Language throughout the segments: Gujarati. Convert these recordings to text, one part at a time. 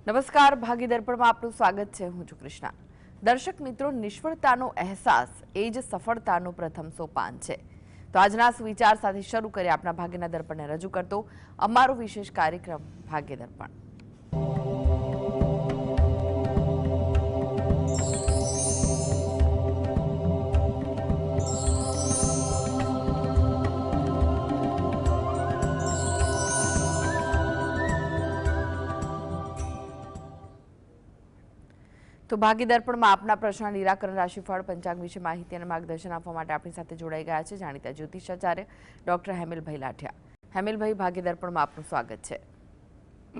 નમસ્કાર, ભાગી દર્પણમાં આપનું સ્વાગત છે. હું છું કૃષ્ણા. દર્શક મિત્રો, નિષ્ફળતાનો અહેસાસ એ જ સફળતાનું પ્રથમ સોપાન છે. તો આજના સુવિચાર સાથે શરૂ કરીએ આપણા ભાગ્યના દર્પણને રજૂ કરતો અમારો વિશેષ કાર્યક્રમ ભાગ્ય દર્પણ. તો ભાગ્ય દર્પણમાં આપના પ્રશ્ન નિરાકરણ, રાશિફળ, પંચાંગ વિશે માહિતી અને માર્ગદર્શન આપવા માટે આપણી સાથે જોડાઈ ગયા છે જાણીતા જ્યોતિષાચાર્ય ડોક્ટર હેમિલભાઈ લાઠિયા. હેમિલભાઈ, ભાગ્ય દર્પણમાં આપનું સ્વાગત છે.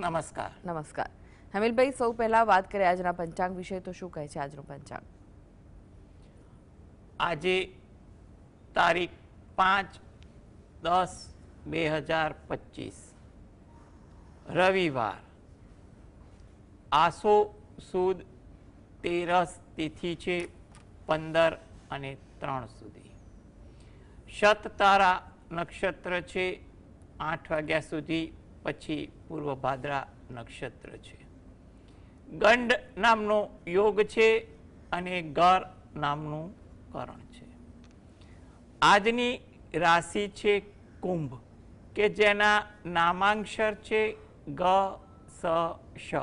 નમસ્કાર. નમસ્કાર હેમિલભાઈ, સૌ પહેલા વાત કરીએ આજના પંચાંગ વિશે. તો શું કહે છે આજનું પંચાંગ? આજે તારીખ 5/10/2025 રવિવાર, આસો સુદ તેરસ તિથિ છે 15 અને 3 સુધી. શત તારા નક્ષત્ર છે 8 વાગ્યા સુધી, પછી પૂર્વ ભાદ્રા નક્ષત્ર છે. ગંડ નામનો યોગ છે અને ગર નામનું કરણ છે. આજની રાશિ છે કુંભ, કે જેના નામાંક્ષર છે ગ, સ, શ,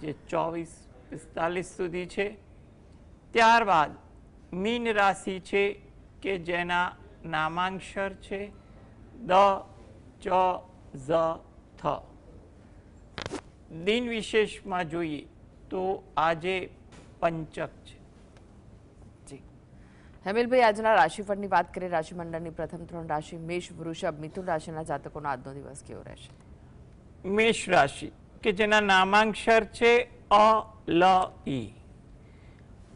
જે 24-45 સુધી છે. ત્યારબાદ મીન રાશિ છે કે જેના નામાંક્ષર છે દ, ચ, ઝ, થ. દિન વિશેષમાં જોઈએ તો આજે પંચક છે. હેમિલભાઈ, આજના રાશિફળની વાત કરીએ. રાશિમંડળની પ્રથમ 3 રાશિ મેષ, વૃષભ, મિથુન રાશિના જાતકોનો આજનો દિવસ કેવો રહેશે? મેષ રાશિ, કે જેના નામાંક્ષર છે અ, લ, ઈ.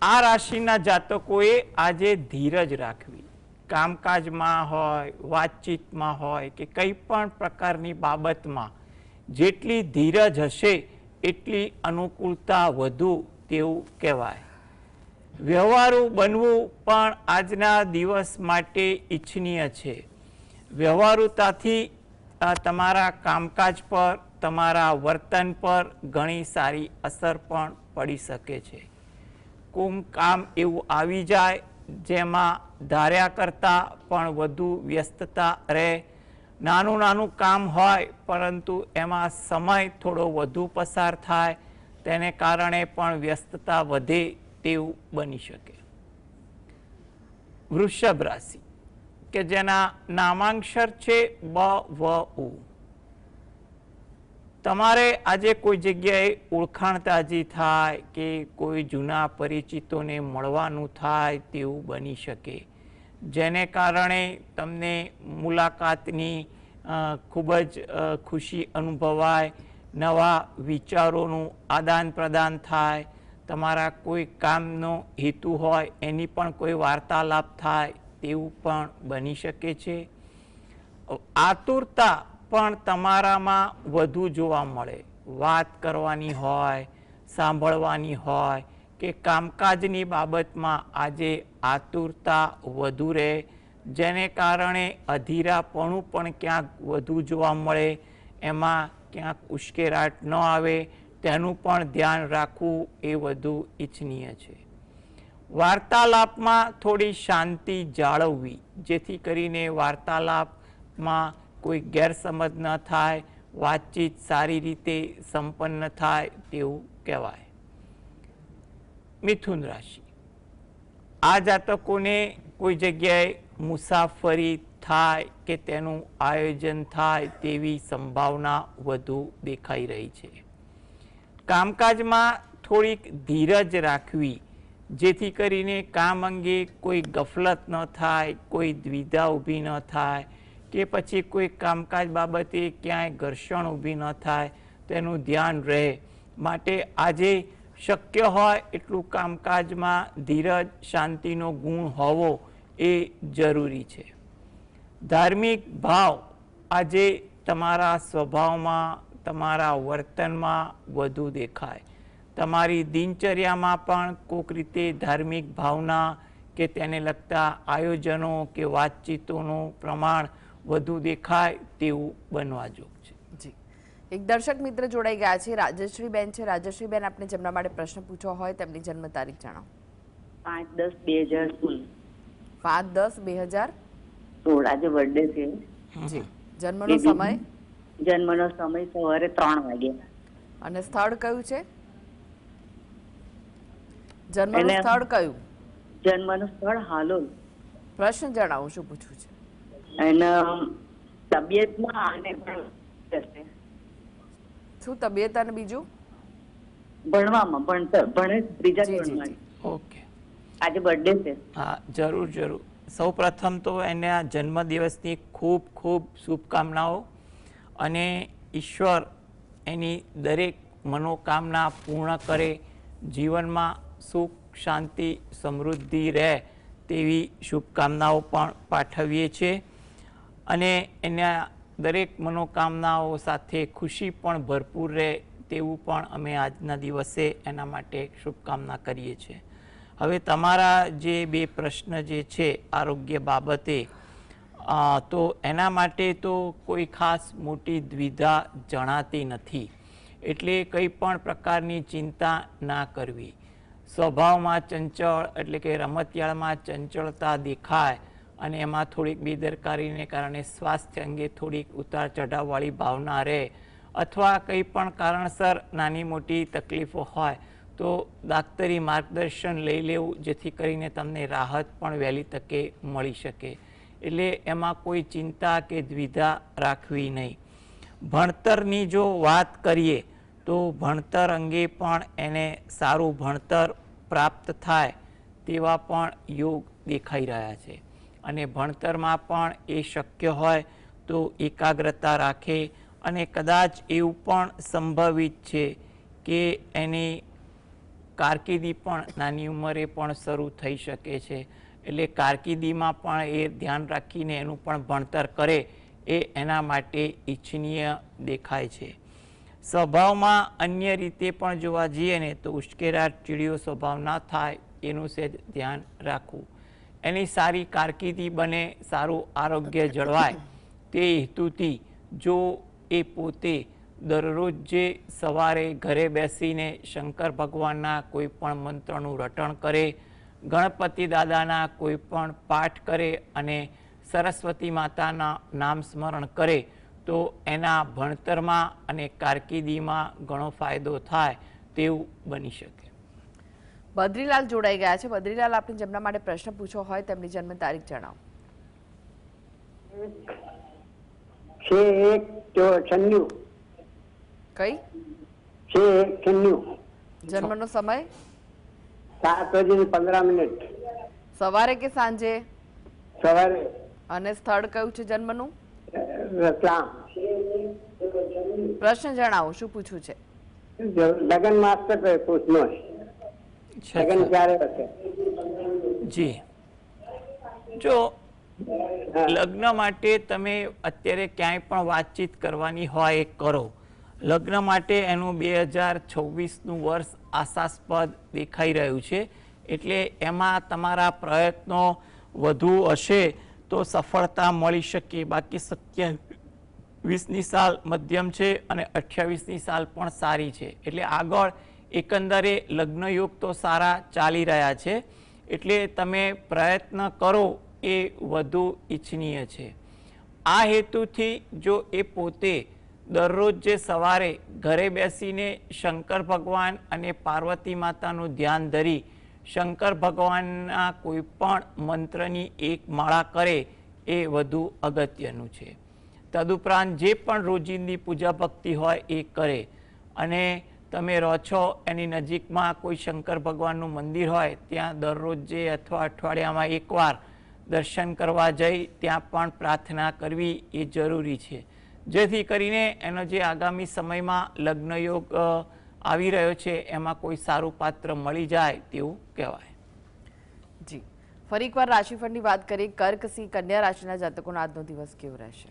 આ રાશિના જાતકોએ આજે ધીરજ રાખવી. કામકાજમાં હોય, વાતચીતમાં હોય કે કંઈ પણ પ્રકારની બાબતમાં જેટલી ધીરજ હશે એટલી અનુકૂળતા વધુ તેવું કહેવાય. વ્યવહારુ બનવું પણ આજના દિવસ માટે ઈચ્છનીય છે. વ્યવહારુતાથી તમારા કામકાજ પર, તમારા વર્તન પર ઘણી સારી અસર પણ પડી શકે છે. કામ એવું આવી જાય જેમાં ધાર્યા કરતાં પણ વધુ વ્યસ્તતા રહે. નાનું કામ હોય પરંતુ એમાં સમય થોડો વધુ પસાર થાય, તેને કારણે પણ વ્યસ્તતા વધે તેવું બની શકે. વૃષભ રાશિ, કે જેના નામાંક્ષર છે બ, વ, ઉ. તમારે આજે કોઈ જગ્યાએ ઓળખાણ તાજી થાય કે કોઈ જૂના પરિચિતોને મળવાનું થાય તેવું બની શકે, જેને કારણે તમને મુલાકાતની ખૂબ જ ખુશી અનુભવાય. નવા વિચારોનું આદાન પ્રદાન થાય. તમારા કોઈ કામનો હેતુ હોય એની પણ કોઈ વાર્તાલાપ થાય તેવું પણ બની શકે છે. આતુરતા પણ તમારામાં વધુ જોવા મળે. વાત કરવાની હોય, સાંભળવાની હોય કે કામકાજની બાબતમાં આજે આતુરતા વધુ રહે, જેને કારણે અધીરાપણું પણ ક્યાંક વધુ જોવા મળે. એમાં ક્યાંક ઉશ્કેરાટ ન આવે તેનું પણ ધ્યાન રાખવું એ વધુ ઈચ્છનીય છે. વાર્તાલાપમાં થોડી શાંતિ જાળવવી, જેથી કરીને વાર્તાલાપમાં કોઈ ગેરસમજ ન થાય, વાતચીત સારી રીતે સંપન્ન થાય તેવું કહેવાય. મિથુન રાશિ, આ જાતકોને કોઈ જગ્યાએ મુસાફરી થાય કે તેનું આયોજન થાય તેવી સંભાવના વધુ દેખાઈ રહી છે. કામકાજમાં થોડીક ધીરજ રાખવી, જેથી કરીને કામ અંગે કોઈ ગફલત ન થાય, કોઈ દ્વિધા ઊભી ન થાય કે પછી કોઈ કામકાજ બાબતે ક્યાંય ઘર્ષણ ઊભી ન થાય તેનું ધ્યાન રહે. માટે આજે શક્ય હોય એટલું કામકાજમાં ધીરજ, શાંતિનો ગુણ હોવો એ જરૂરી છે. ધાર્મિક ભાવ આજે તમારા સ્વભાવમાં, તમારા વર્તનમાં વધુ દેખાય. તમારી દિનચર્યામાં પણ કોઈક રીતે ધાર્મિક ભાવના કે તેને લગતા આયોજનો કે વાતચીતોનું પ્રમાણ વધુ દેખાય તેવું બનવા જોગ છે. જી એક દર્શક મિત્ર જોડાઈ ગયા છે, રાજશ્રીબેન છે. રાજશ્રીબેન, આપને જેમના માટે પ્રશ્ન પૂછવો હોય તેમની જન્મ તારીખ જણાવો. 5/10/2016. 5/10/2016. આજે બર્થડે છે. જી. જન્મનો સમય જન્મનો સમય સવારે 3 વાગે. અને સ્થળ કયું છે? જન્મનું સ્થળ કયું? જન્મનું સ્થળ હાલોલ. પ્રશ્ન જણાવો, શું પૂછવું છે? અને તબિયતમાં આને પણ હશે. શું તબિયત અને બીજું? ભણવામાં ભણે ત્રીજા જી, જી, ધોરણમાં. જી. ઓકે. આજે બર્થડે છે. હા, જરૂર જરૂર. સૌ પ્રથમ તો એના જન્મદિવસની ખૂબ ખૂબ શુભકામનાઓ, અને ઈશ્વર એની દરેક મનોકામના પૂર્ણ કરે, જીવનમાં સુખ શાંતિ સમૃદ્ધિ રહે તેવી શુભકામનાઓ પણ પાઠવીએ છીએ. અને એના દરેક મનોકામનાઓ સાથે ખુશી પણ ભરપૂર રહે તેવું પણ અમે આજના દિવસે એના માટે શુભકામના કરીએ છીએ. હવે તમારા જે બે પ્રશ્ન જે છે આરોગ્ય બાબતે, તો એના માટે તો કોઈ ખાસ મોટી દ્વિધા જણાતી નથી, એટલે કંઈ પણ પ્રકારની ચિંતા ના કરવી. સ્વભાવમાં ચંચળ એટલે કે રમતિયાળમાં ચંચળતા દેખાય અને એમાં થોડીક બેદરકારીને કારણે સ્વાસ્થ્ય અંગે થોડીક ઉતાર ચઢાવવાળી ભાવના રહે, અથવા કંઈ પણ કારણસર નાની મોટી તકલીફો હોય તો દાક્તરી માર્ગદર્શન લઈ લેવું, જેથી કરીને તમને રાહત પણ વહેલી તકે મળી શકે. એટલે એમાં કોઈ ચિંતા કે દ્વિધા રાખવી નહીં. ભણતરની જો વાત કરીએ તો ભણતર અંગે પણ એને સારું ભણતર પ્રાપ્ત થાય તેવા પણ યોગ દેખાઈ રહ્યા છે. અને ભણતરમાં પણ એ શક્ય હોય તો એકાગ્રતા રાખે, અને કદાચ એવું પણ સંભવિત છે કે એની કારકિર્દી પણ નાની ઉંમરે પણ શરૂ થઈ શકે છે. એટલે કારકિર્દીમાં પણ એ ધ્યાન રાખીને એનું પણ ભણતર કરે એ એના માટે ઈચ્છનીય દેખાય છે. સ્વભાવમાં અન્ય રીતે પણ જોવા જઈએ ને તો ઉશ્કેરાટ ચીડિયો સ્વભાવ ના થાય એનું સહેજ ધ્યાન રાખવું. એની સારી કારકિર્દી બને, સારું આરોગ્ય જળવાય તે હેતુથી જો એ પોતે દરરોજ જે સવારે ઘરે બેસીને શંકર ભગવાનના કોઈ પણ મંત્રનું રટણ કરે, ગણપતિ દાદાના કોઈ પણ પાઠ કરે અને સરસ્વતી માતાના નામ સ્મરણ કરે તો એના ભણતરમાં અને કારકિર્દીમાં ઘણો ફાયદો થાય તેવું બની શકે. બદ્રીલાલ જોડાઈ ગયા છે. બદ્રીલાલ, આપને જેમના માટે પ્રશ્ન પૂછવો હોય તેમની જન્મ તારીખ જણાવો. 6/1/96. કઈ? 6/1/96. જન્મનો સમય 7:15. સવારે કે સાંજે? સવારે. અને સ્થળ કયું છે જન્મનું? રતલામ. પ્રશ્ન જણાવો, શું પૂછવું છે? લગન માસ્ટર પૂછનો લગન ક્યારે હશે? જી, જો લગ્ન માટે તમે અત્યારે ક્યાંય પણ વાતચીત કરવાની હોય એ કરો. લગ્ન માટે એનું 2026નું વર્ષ આશાસ્પદ દેખાઈ રહ્યું છે, એટલે એમાં તમારા પ્રયત્નો વધુ હશે તો સફળતા મળી શકે. બાકી 27ની સાલ મધ્યમ છે અને 28ની સાલ પણ સારી છે, એટલે આગળ એકંદરે લગ્નયોગ તો સારા ચાલી રહ્યા છે. એટલે તમે પ્રયત્ન કરો એ વધુ ઈચ્છનીય છે. આ હેતુથી જો એ પોતે દરરોજ જે સવારે ઘરે બેસીને શંકર ભગવાન અને પાર્વતી માતાનું ધ્યાન ધરી શંકર ભગવાનના કોઈ પણ મંત્રની એક માળા કરે એ વધુ અગત્યનું છે. તદુપરાંત જે પણ રોજિંદી પૂજા ભક્તિ હોય એ કરે. અને તમે રહો છો એની નજીકમાં કોઈ શંકર ભગવાનનું મંદિર હોય ત્યાં દરરોજ જે અથવા અઠવાડિયામાં એકવાર દર્શન કરવા જઈ ત્યાં પણ પ્રાર્થના કરવી એ જરૂરી છે, જેથી કરીને એનો જે આગામી સમયમાં લગ્નયોગ આવી રહ્યો છે એમાં કોઈ સારું પાત્ર મળી જાય તેવું કહેવાય. જી, ફરી એકવાર રાશિફળની વાત કરીએ. કર્ક, સિંહ, કન્યા રાશિના જાતકોનો આજનો દિવસ કેવો રહેશે?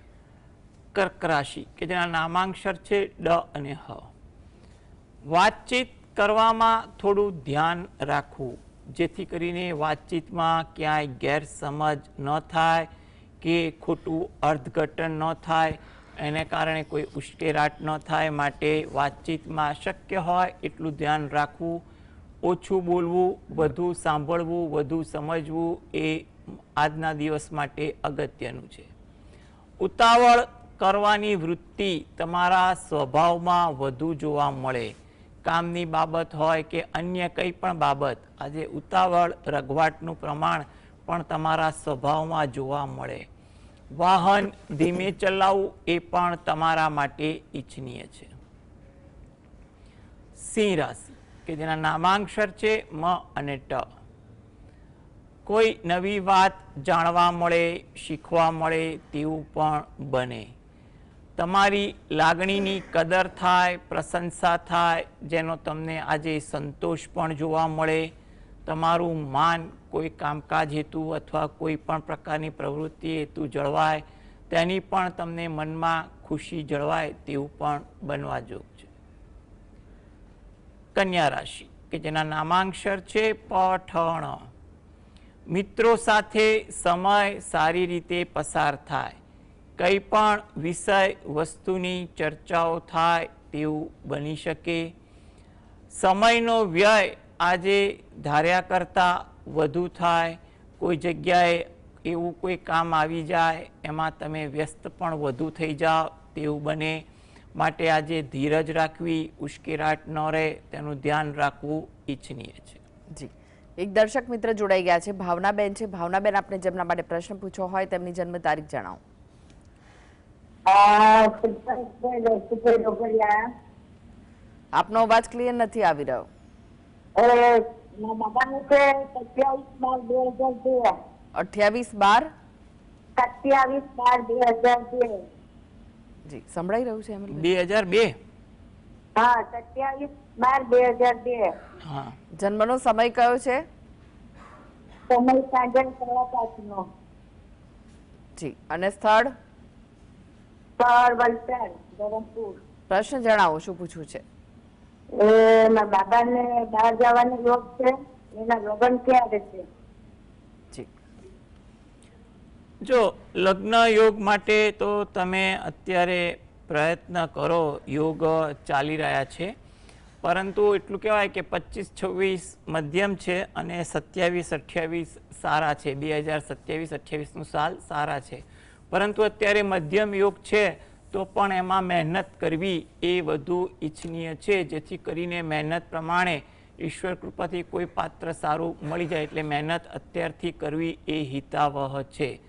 કર્ક રાશિ કે જેના નામાંક્ષર છે ડ અને હ. વાતચીત કરવામાં થોડું ધ્યાન રાખવું, જેથી કરીને વાતચીતમાં ક્યાંય ગેરસમજ ન થાય કે ખોટું અર્થઘટન ન થાય એને કારણે કોઈ ઉશ્કેરાટ ન થાય માટે વાતચીતમાં શક્ય હોય એટલું ધ્યાન રાખવું, ઓછું બોલવું, વધુ સાંભળવું, વધુ સમજવું એ આજના દિવસ માટે અગત્યનું છે. ઉતાવળ કરવાની વૃત્તિ તમારા સ્વભાવમાં વધુ જોવા મળે. કામની બાબત હોય કે અન્ય કંઈ પણ બાબત, આજે ઉતાવળ રઘવાટનું પ્રમાણ પણ તમારા સ્વભાવમાં જોવા મળે. વાહન ધીમે ચલાવવું એ પણ તમારા માટે ઈચ્છનીય છે. સિંહ રાશિ કે જેના નામાંક્ષર છે મ અને ટ. કોઈ નવી વાત જાણવા મળે, શીખવા મળે તેવું પણ બને. તમારી લાગણીની કદર થાય, પ્રશંસા થાય, જેનો તમને આજે સંતોષ પણ જોવા મળે. તમારું માન કોઈ કામકાજ હેતુ અથવા કોઈ પણ પ્રકારની પ્રવૃત્તિ હેતુ જળવાય, તેની પણ તમને મનમાં ખુશી જળવાય તેવું પણ બનવા જોગ છે. કન્યા રાશિ કે જેના નામાંક્ષર છે પ ઠ ણ. મિત્રો સાથે સમય સારી રીતે પસાર થાય. કંઈ પણ વિષય વસ્તુની ચર્ચાઓ થાય તેવું બની શકે. સમયનો વ્યય આજે ધાર્યા કરતાં વધુ થાય. કોઈ જગ્યાએ એવું કોઈ કામ આવી જાય એમાં તમે વ્યસ્ત પણ વધુ થઈ જાઓ તેવું બને. માટે આજે ધીરજ રાખવી, ઉશ્કેરાટ ન રહે તેનું ધ્યાન રાખવું ઈચ્છનીય છે. જી, એક દર્શક મિત્ર જોડાઈ ગયા છે, ભાવનાબેન છે. ભાવનાબેન, આપણે જેમના માટે પ્રશ્ન પૂછવો હોય તેમની જન્મ તારીખ જણાવો. આપનો અવાજ ક્લિયર નથી આવી રહ્યો. 28/12. જી, સંભળાઈ રહ્યું છે એમ? 2002. હા, 27/12/2002. હા. જન્મનો સમય કયો છે? સમય સાંજે 5:30. જી, અને સ્થળ? સ્થળ વલસાડ, ધરમપુર. પ્રશ્ન જણાવો, શું પૂછવું છે? મારા બાબાને બહાર જવાનો યોગ છે, એના લગ્ન ક્યારે છે? જી, જો લગ્ન યોગ માટે તો તમે અત્યારે પ્રયત્ન કરો, યોગ ચાલી રહ્યા છે, પરંતુ એટલું કહેવાય કે 25-26 મધ્યમ છે અને 27-28 સારા છે. 2027-28નું સાલ સારા છે, પરંતુ અત્યારે મધ્યમ યોગ છે તો પણ એમાં મહેનત કરવી એ વધુ ઈચ્છનીય છે, જેથી કરીને મહેનત પ્રમાણે ઈશ્વર કૃપાથી કોઈ પાત્ર સારું મળી જાય. એટલે મહેનત અત્યારથી કરવી એ હિતાવહ છે.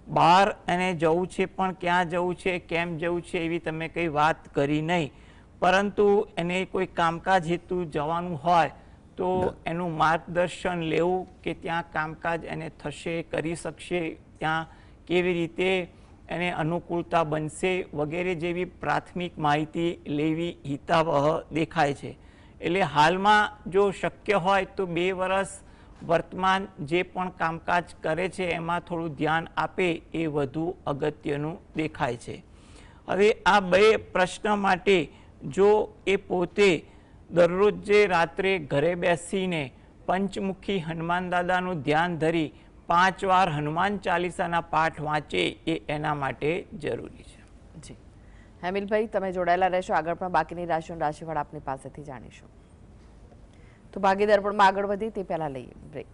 બહાર એને જવું છે, પણ ક્યાં જવું છે, કેમ જવું છે એવી તમે કંઈ વાત કરી નહીં, પરંતુ એને કોઈ કામકાજ હેતુ જવાનું હોય તો એનું માર્ગદર્શન લેવું કે ત્યાં કામકાજ એને થશે, કરી શકશે, ત્યાં કેવી રીતે એને અનુકૂળતા બનશે વગેરે જેવી પ્રાથમિક માહિતી લેવી હિતાવહ દેખાય છે. એટલે હાલમાં જો શક્ય હોય તો 2 વર્ષ વર્તમાન જે પણ કામકાજ કરે છે એમાં થોડું ધ્યાન આપે એ વધુ અગત્યનું દેખાય છે. હવે આ 2 પ્રશ્ન માટે જો એ પોતે દરરોજ જે રાત્રે ઘરે બેસીને પંચમુખી હનુમાન દાદાનું ધ્યાન ધરી 5 વાર હનુમાન ચાલીસાના પાઠ વાંચે એ એના માટે જરૂરી છે. જી, હેમિલભાઈ, તમે જોડાયેલા રહેશો. આગળ પણ બાકીની રાશિઓનું રાશિફળ આપની પાસેથી જાણીશું. તો ભાગીદાર પણ આગળ વધી તે પહેલા લઈએ બ્રેક.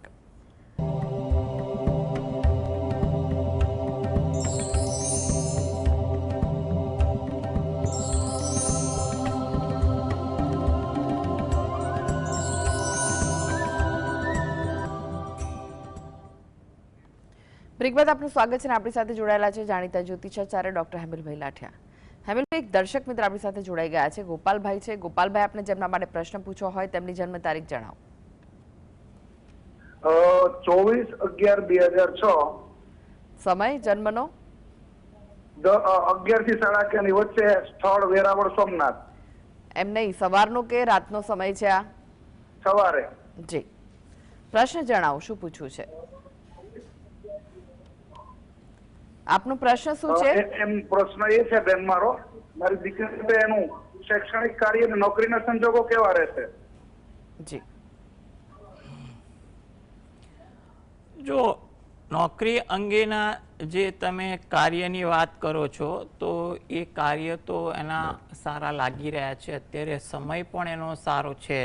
બ્રેક બાદ આપનું સ્વાગત છે. આપણી સાથે જોડાયેલા છે જાણીતા જ્યોતિષાચાર્ય ડોક્ટર હેમિલભાઈ લાઠિયા. હેમિલભાઈ, એક દર્શક મિત્ર આપણી સાથે જોડાઈ ગયા છે, ગોપાલભાઈ છે. ગોપાલભાઈ, આપણે જેમના માટે પ્રશ્ન પૂછવો હોય તેમની જન્મ તારીખ જણાવો. 24/11/2006. સમય જન્મનો? 11 થી 11:30 ની વચ્ચે. સ્થળ વેરાવળ, સોમનાથ. એમ નહીં, સવારનો કે રાતનો સમય છે આ? સવારે. જી, પ્રશ્ન જણાવો, શું પૂછવું છે? આપનો પ્રશ્ન શું છે? એમ પ્રશ્ન એ છે બેન મારો, મારી દીકરી એનું શૈક્ષણિક કાર્ય અને નોકરીના સંજોગો કેવા રહેશે? જી, જો નોકરી અંગેના જે તમે કાર્યની વાત કરો છો તો એ કાર્ય તો એના સારા લાગી રહ્યા છે. અત્યારે સમય પણ એનો સારો છે,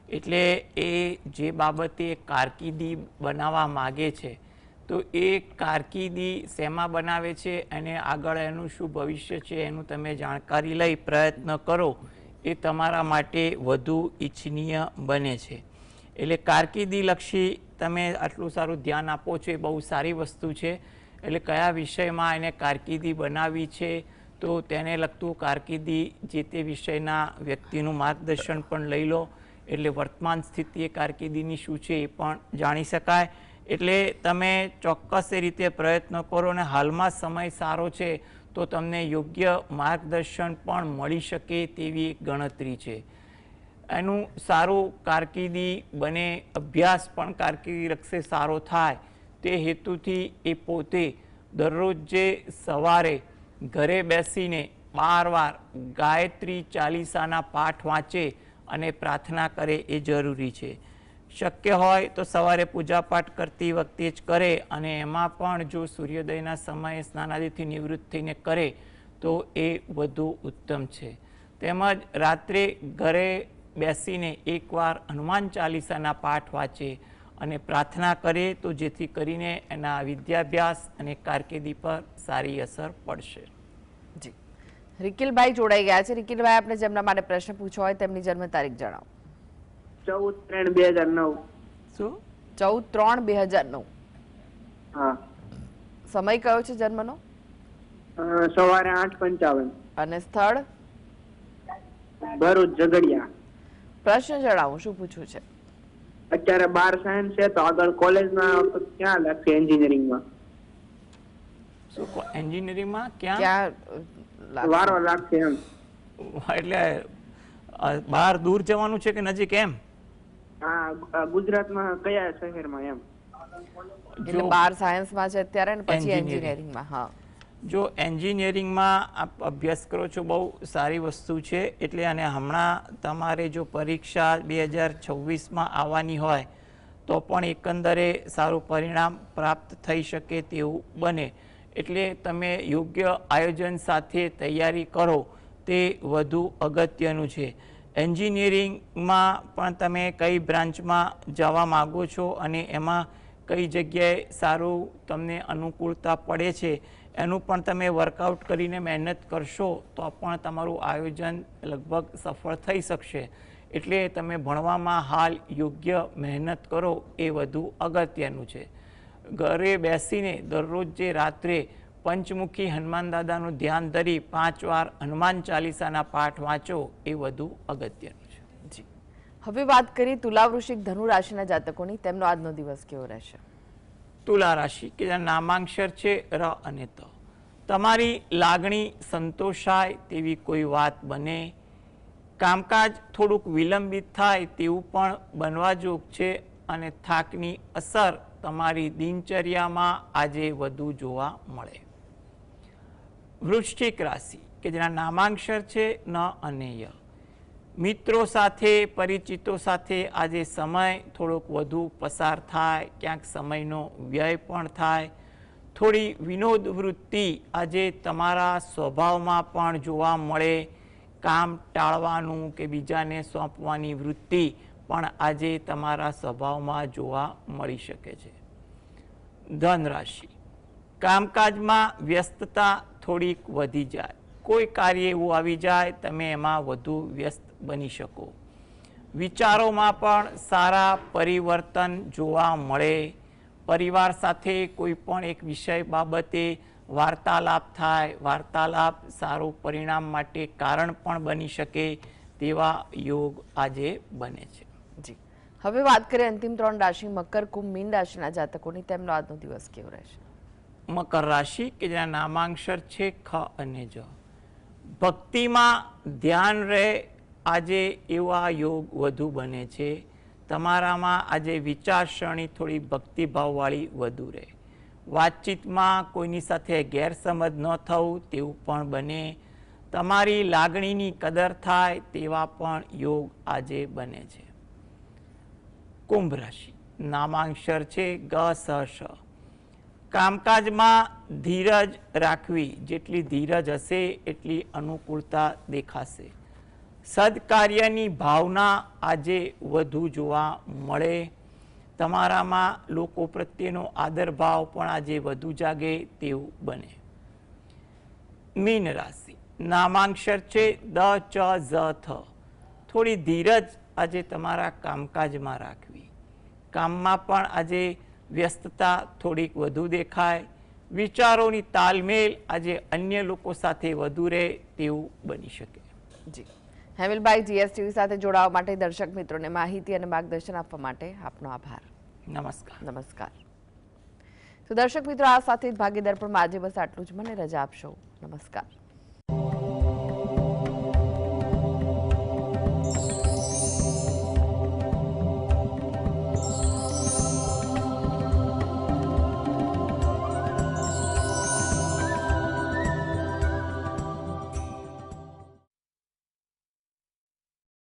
એટલે એ જે બાબતે કારકિર્દી બનાવવા માગે છે તો એ કારકિર્દી શેમાં બનાવે છે અને આગળ એનું શું ભવિષ્ય છે એનું તમે જાણકારી લઈ પ્રયત્ન કરો એ તમારા માટે વધુ ઈચ્છનીય બને છે. એટલે કારકિર્દીલક્ષી તમે આટલું સારું ધ્યાન આપો છો એ બહુ સારી વસ્તુ છે. એટલે કયા વિષયમાં એને કારકિર્દી બનાવવી છે તો તેને લગતું કારકિર્દી જે તે વિષયના વ્યક્તિનું માર્ગદર્શન પણ લઈ લો, એટલે વર્તમાન સ્થિતિ એ કારકિર્દીની શું છે એ પણ જાણી શકાય. એટલે તમે ચોક્કસ રીતે પ્રયત્ન કરો અને હાલમાં સમય સારો છે તો તમને યોગ્ય માર્ગદર્શન પણ મળી શકે તેવી એક ગણતરી છે. એનું સારું કારકિર્દી બને, અભ્યાસ પણ કારકિર્દી લક્ષે સારો થાય તે હેતુથી એ પોતે દરરોજ જે સવારે ઘરે બેસીને 12 વાર ગાયત્રી ચાલીસાના પાઠ વાંચે અને પ્રાર્થના કરે એ જરૂરી છે. શક્ય હોય તો સવારે પૂજાપાઠ કરતી વખતે જ કરે, અને એમાં પણ જો સૂર્યોદયના સમયે સ્નાનાદિથી નિવૃત્ત થઈને કરે તો એ વધુ ઉત્તમ છે. તેમજ રાત્રે ઘરે બેસીને એકવાર હનુમાન ચાલીસાના પાઠ વાંચે અને પ્રાર્થના કરે તો જેથી કરીને એના વિદ્યાભ્યાસ અને કારકિર્દી પર સારી અસર પડશે. જી, રિકિલભાઈ જોડાઈ ગયા છે. રિકિલભાઈ, આપણે જેમના માટે પ્રશ્ન પૂછ્યો હોય તેમની જન્મ તારીખ જણાવો. 14/3/2009. શું? 14/3/2009. હા. સમય કયો છે જન્મનો? સવારે 8:55. અને સ્થળ? ભરૂચ ઝઘડિયા. પ્રશ્ન જણાવો, શું પૂછવું છે? અત્યારે 12 સાયન્સ છે તો આગળ કોલેજમાં ક્યાં લાગશે? એન્જિનિયરિંગમાં. શું એન્જિનિયરિંગમાં ક્યાં ક્યાં વારો લાગશે એમ? એટલે બહાર દૂર જવાનું છે કે નજીક એમ? હા, ગુજરાતમાં કયા શહેરમાં એમ? એટલે 12 સાયન્સમાં છે અત્યારે ને પછી Engineering. એન્જિનિયરિંગમાં. હા, જો એન્જિનિયરિંગમાં આપ અભ્યાસ કરો છો બહુ સારી વસ્તુ છે. એટલે અને હમણાં તમારે જો પરીક્ષા 2026માં આવવાની હોય તો પણ એકંદરે સારું પરિણામ પ્રાપ્ત થઈ શકે તેવું બને. એટલે તમે યોગ્ય આયોજન સાથે તૈયારી કરો તે વધુ અગત્યનું છે. એન્જિનિયરિંગમાં પણ તમે કઈ બ્રાન્ચમાં જવા માગો છો અને એમાં કઈ જગ્યાએ સારું તમને અનુકૂળતા પડે છે એનું પણ તમે વર્કઆઉટ કરીને મહેનત કરશો તો પણ તમારું આયોજન લગભગ સફળ થઈ શકશે. એટલે તમે ભણવામાં હાલ યોગ્ય મહેનત કરો એ વધુ અગત્યનું છે. ઘરે બેસીને દરરોજ જે રાત્રે પંચમુખી હનુમાન દાદાનું ધ્યાન ધરી 5 વાર હનુમાન ચાલીસાના પાઠ વાંચો એ વધુ અગત્યનું છે. જી. હવે વાત કરીએ તુલા, વૃશ્ચિક, ધનુ રાશિના જાતકોની. તેમનો આજનો દિવસ કેવો રહેશે? તુલા રાશિ કે જેના નામાંક્ષર છે ર અને ત. તમારી લાગણી સંતોષાય તેવી કોઈ વાત બને. કામકાજ થોડુંક વિલંબિત થાય તેવું પણ બનવા જોગ છે, અને થાકની અસર તમારી દિનચર્યામાં આજે વધુ જોવા મળે. વૃશ્ચિક રાશિ કે જેના નામાંક્ષર છે ન અને ય. મિત્રો સાથે, પરિચિતો સાથે આજે સમય થોડોક વધુ પસાર થાય, ક્યાંક સમયનો વ્યય પણ થાય. થોડી વિનોદ વૃત્તિ આજે તમારા સ્વભાવમાં પણ જોવા મળે. કામ ટાળવાનું કે બીજાને સોંપવાની વૃત્તિ પણ આજે તમારા સ્વભાવમાં જોવા મળી શકે છે. ધન રાશિ, કામકાજમાં વ્યસ્તતા થોડીક વધી જાય. કોઈ કાર્ય એવું આવી જાય તમે એમાં વધુ વ્યસ્ત બની શકો. વિચારોમાં પણ સારા પરિવર્તન જોવા મળે. પરિવાર સાથે કોઈ પણ એક વિષય બાબતે વાર્તાલાપ થાય. વાર્તાલાપ સારું પરિણામ માટે કારણ પણ બની શકે તેવા યોગ આજે બને છે. જી. હવે વાત કરીએ અંતિમ 3 રાશિ મકર, કુંભ, મીન રાશિના જાતકોની. તેમનો આજનો દિવસ કેવો રહેશે? મકર રાશિ કે જેના નામાંક્ષર છે ખ અને જ. ભક્તિમાં ધ્યાન રહે આજે એવા યોગ વધુ બને છે. તમારામાં આજે વિચારસરણી થોડી ભક્તિભાવવાળી વધુ રહે. વાતચીતમાં કોઈની સાથે ગેરસમજ ન થવું તેવું પણ બને. તમારી લાગણીની કદર થાય તેવા પણ યોગ આજે બને છે. કુંભ રાશિ, નામાંક્ષર છે ગ સ શ. કામકાજમાં ધીરજ રાખવી, જેટલી ધીરજ હશે એટલી અનુકૂળતા દેખાશે. સદકાર્યની ભાવના આજે વધુ જોવા મળે. તમારામાં લોકો પ્રત્યેનો આદર ભાવ પણ આજે વધુ જાગે તેવું બને. મીન રાશિ, નામાંક્ષર છે દ, ચ, ઝ, થ. થોડી ધીરજ આજે તમારા કામકાજમાં રાખવી. કામમાં પણ આજે વ્યસ્તતા થોડીક વધુ દેખાય. વિચારોની તાલમેલ આજે અન્ય લોકો સાથે વધુ રહે તેવું બની શકે. જી હેમિલભાઈ, જીએસટીવી સાથે જોડાવા માટે દર્શક મિત્રોને માહિતી અને માર્ગદર્શન આપવા માટે આપનો આભાર. નમસ્કાર. નમસ્કાર. તો દર્શક મિત્રો, આ સાથે જ ભાગ્ય દર્પણમાં આજે બસ આટલું જ. મને રજા આપશો. નમસ્કાર.